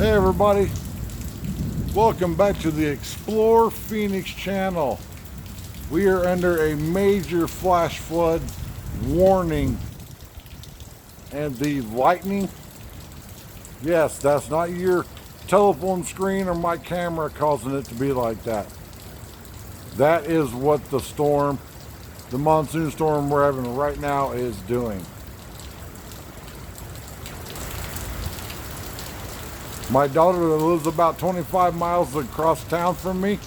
Hey everybody, welcome back to the Explore Phoenix channel. We are under a major flash flood warning, and the lightning, yes, that's not your telephone screen or my camera causing it to be like that. That is what the storm, the monsoon storm we're having right now, is doing. My daughter that lives about 25 miles across town from me,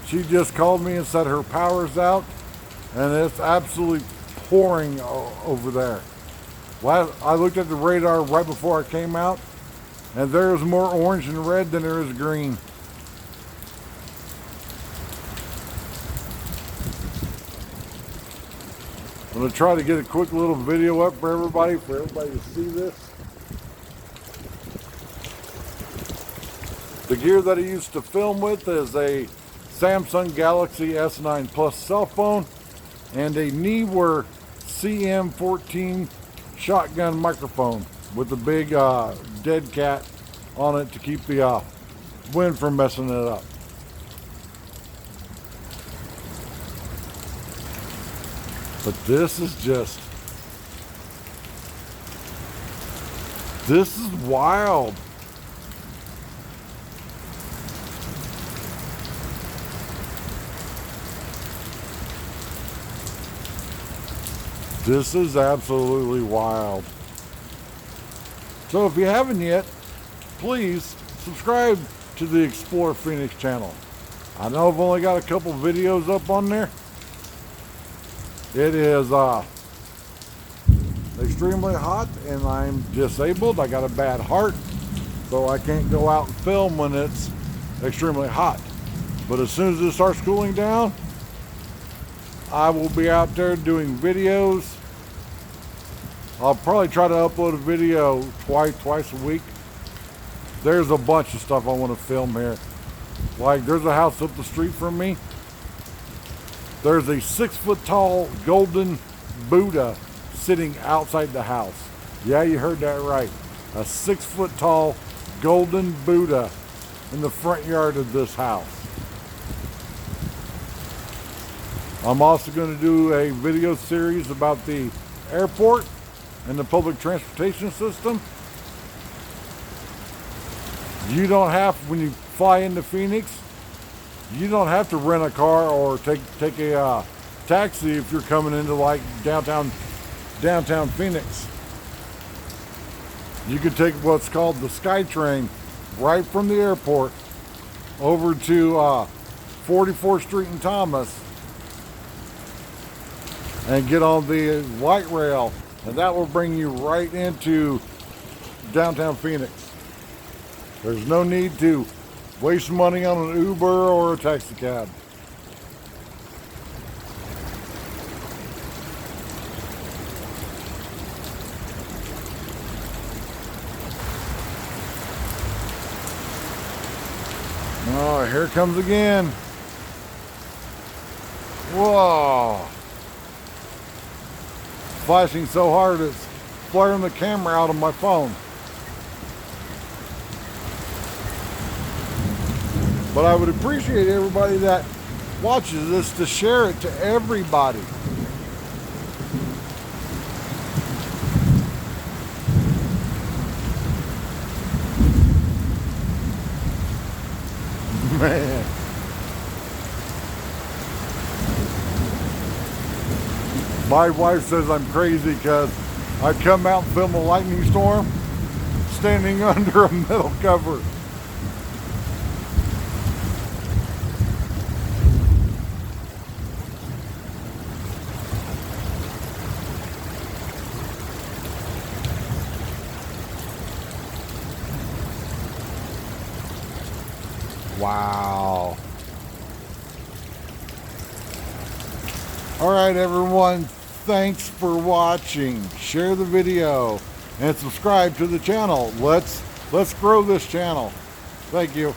she just called me and said her power's out and it's absolutely pouring over there. I looked at the radar right before I came out and there's more orange and red than there is green. I'm going to try to get a quick little video up for everybody to see this. The gear that I used to film with is a Samsung Galaxy S9 Plus cell phone and a Neewer CM14 shotgun microphone with a big dead cat on it to keep the wind from messing it up. But this is wild. This is absolutely wild. So if you haven't yet, please subscribe to the Explore Phoenix channel. I know I've only got a couple videos up on there. It is extremely hot and I'm disabled. I got a bad heart, so I can't go out and film when it's extremely hot. But as soon as it starts cooling down, I will be out there doing videos. I'll probably try to upload a video twice a week. There's a bunch of stuff I want to film here. Like there's a house up the street from me. There's a 6-foot tall golden Buddha sitting outside the house. Yeah, you heard that right. A 6-foot tall golden Buddha in the front yard of this house. I'm also going to do a video series about the airport and the public transportation system. You don't have, when you fly into Phoenix, you don't have to rent a car or take a taxi if you're coming into like downtown Phoenix. You can take what's called the SkyTrain right from the airport over to 44th Street and Thomas and get on the light rail, and that will bring you right into downtown Phoenix. There's no need to waste money on an Uber or a taxi cab. Oh, here it comes again. Whoa. Flashing so hard it's flaring the camera out of my phone. But I would appreciate everybody that watches this to share it to everybody. Man. My wife says I'm crazy because I come out and film a lightning storm standing under a metal cover. Wow. All right, everyone. Thanks for watching. Share the video and subscribe to the channel. Let's grow this channel. Thank you.